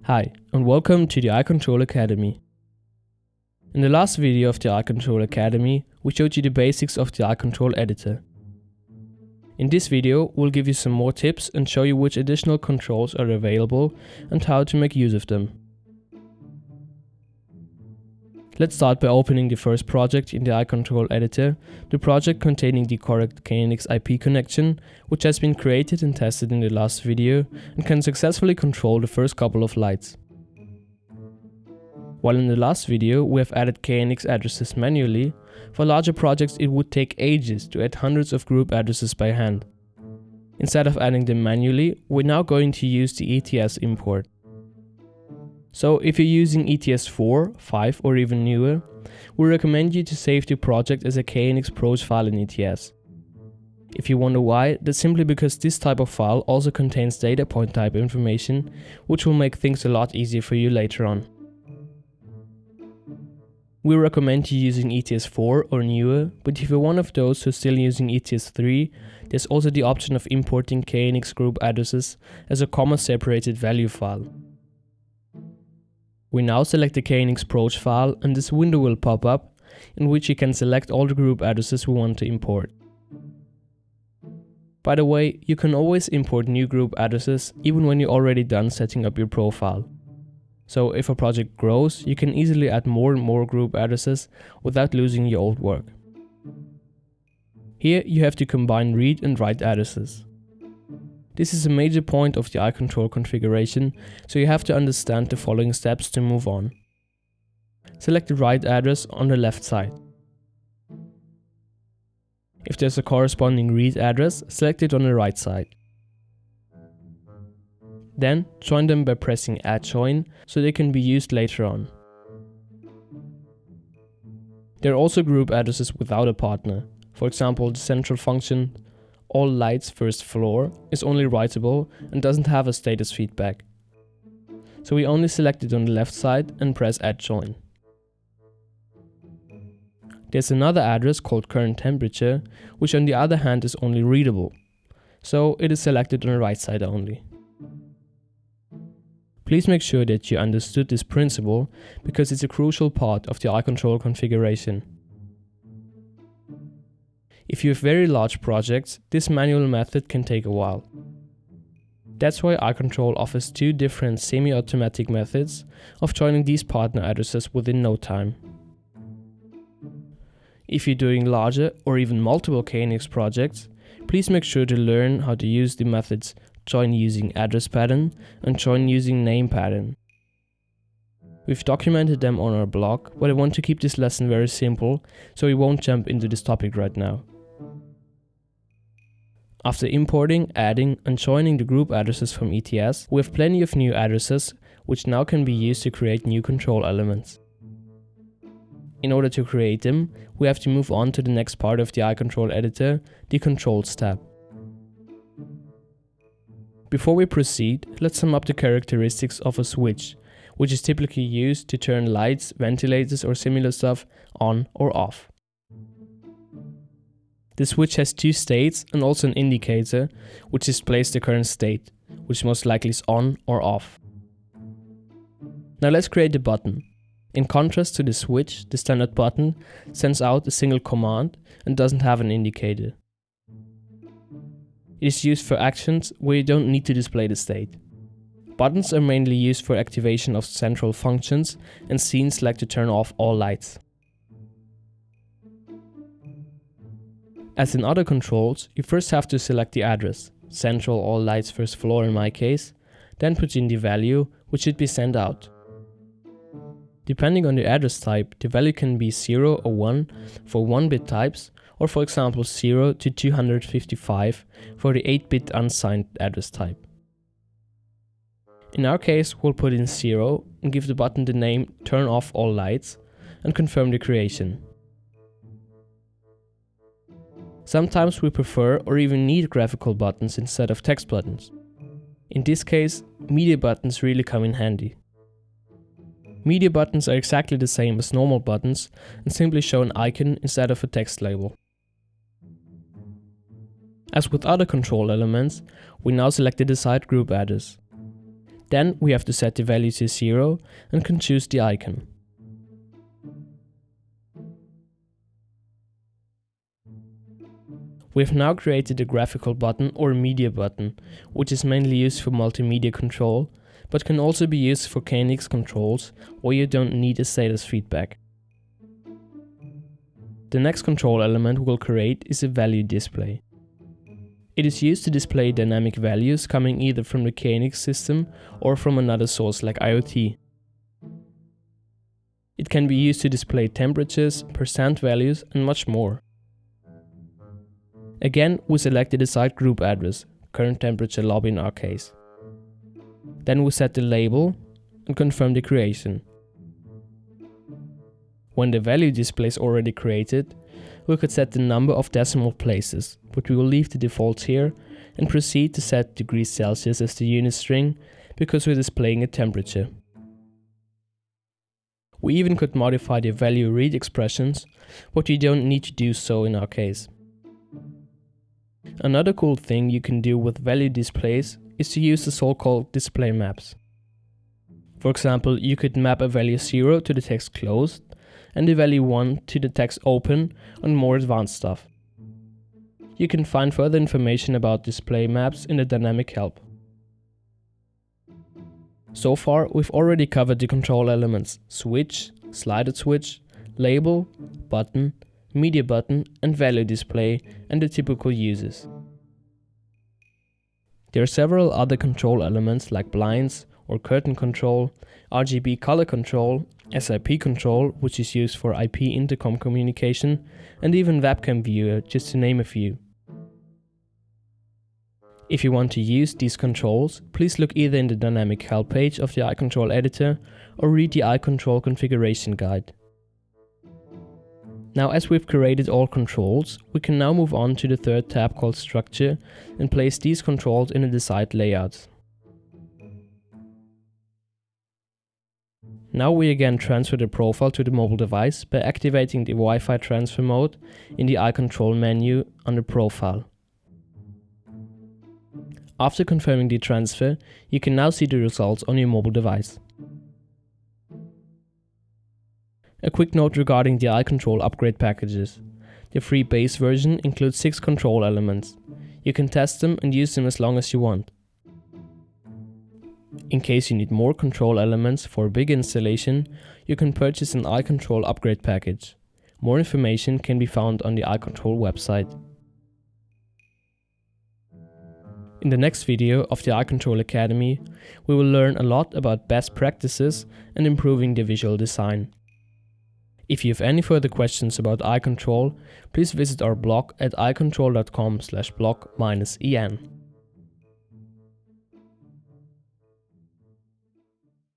Hi, and welcome to the ayControl Academy. In the last video of the ayControl Academy, we showed you the basics of the ayControl editor. In this video, we'll give you some more tips and show you which additional controls are available and how to make use of them. Let's start by opening the first project in the ayControl editor, the project containing the correct KNX IP connection, which has been created and tested in the last video and can successfully control the first couple of lights. While in the last video we have added KNX addresses manually, for larger projects it would take ages to add hundreds of group addresses by hand. Instead of adding them manually, we're now going to use the ETS import. So if you're using ETS 4, 5 or even newer, we recommend you to save the project as a KNX Pros file in ETS. If you wonder why, that's simply because this type of file also contains data point type information, which will make things a lot easier for you later on. We recommend you using ETS 4 or newer, but if you're one of those who's still using ETS 3, there's also the option of importing KNX group addresses as a comma-separated value file. We now select the KNX Pros file and this window will pop up, in which you can select all the group addresses we want to import. By the way, you can always import new group addresses even when you're already done setting up your profile. So if a project grows, you can easily add more and more group addresses without losing your old work. Here you have to combine read and write addresses. This is a major point of the ayControl configuration, so you have to understand the following steps to move on. Select the write address on the left side. If there's a corresponding read address, select it on the right side. Then join them by pressing Add Join so they can be used later on. There are also group addresses without a partner. For example, the central function all lights first floor is only writable and doesn't have a status feedback. So we only select it on the left side and press Add Join. There's another address called current temperature, which on the other hand is only readable. So it is selected on the right side only. Please make sure that you understood this principle because it's a crucial part of the ayControl configuration. If you have very large projects, this manual method can take a while. That's why ayControl offers two different semi-automatic methods of joining these partner addresses within no time. If you're doing larger or even multiple KNX projects, please make sure to learn how to use the methods join using address pattern and join using name pattern. We've documented them on our blog, but I want to keep this lesson very simple, so we won't jump into this topic right now. After importing, adding and joining the group addresses from ETS, we have plenty of new addresses which now can be used to create new control elements. In order to create them, we have to move on to the next part of the ayControl editor, the Controls tab. Before we proceed, let's sum up the characteristics of a switch, which is typically used to turn lights, ventilators or similar stuff on or off. The switch has two states and also an indicator, which displays the current state, which most likely is on or off. Now let's create the button. In contrast to the switch, the standard button sends out a single command and doesn't have an indicator. It is used for actions where you don't need to display the state. Buttons are mainly used for activation of central functions and scenes like to turn off all lights. As in other controls, you first have to select the address, central all lights first floor in my case, then put in the value which should be sent out. Depending on the address type, the value can be 0 or 1 for 1-bit types, or for example 0 to 255 for the 8-bit unsigned address type. In our case, we'll put in 0 and give the button the name Turn Off All Lights and confirm the creation. Sometimes we prefer or even need graphical buttons instead of text buttons. In this case, media buttons really come in handy. Media buttons are exactly the same as normal buttons and simply show an icon instead of a text label. As with other control elements, we now select the desired group address. Then we have to set the value to 0 and can choose the icon. We have now created a graphical button or media button, which is mainly used for multimedia control, but can also be used for KNX controls where you don't need a status feedback. The next control element we'll create is a value display. It is used to display dynamic values coming either from the KNX system or from another source like IoT. It can be used to display temperatures, percent values and much more. Again, we select the desired group address, current temperature lobby in our case. Then we set the label and confirm the creation. When the value display is already created, we could set the number of decimal places, but we will leave the defaults here and proceed to set degrees Celsius as the unit string because we're displaying a temperature. We even could modify the value read expressions, but we don't need to do so in our case. Another cool thing you can do with value displays is to use the so-called display maps. For example, you could map a value 0 to the text closed and the value 1 to the text open and more advanced stuff. You can find further information about display maps in the dynamic help. So far, we've already covered the control elements switch, slided switch, label, button, media button and value display and the typical uses. There are several other control elements like blinds or curtain control, RGB color control, SIP control, which is used for IP intercom communication, and even webcam viewer, just to name a few. If you want to use these controls, please look either in the dynamic help page of the ayControl editor or read the ayControl configuration guide. Now, as we've created all controls, we can now move on to the third tab called Structure and place these controls in a desired layout. Now we again transfer the profile to the mobile device by activating the Wi-Fi transfer mode in the ayControl menu under Profile. After confirming the transfer, you can now see the results on your mobile device. A quick note regarding the ayControl upgrade packages. The free base version includes 6 control elements. You can test them and use them as long as you want. In case you need more control elements for a big installation, you can purchase an ayControl upgrade package. More information can be found on the ayControl website. In the next video of the ayControl Academy, we will learn a lot about best practices and improving the visual design. If you have any further questions about ayControl, please visit our blog at aycontrol.com/blog-en.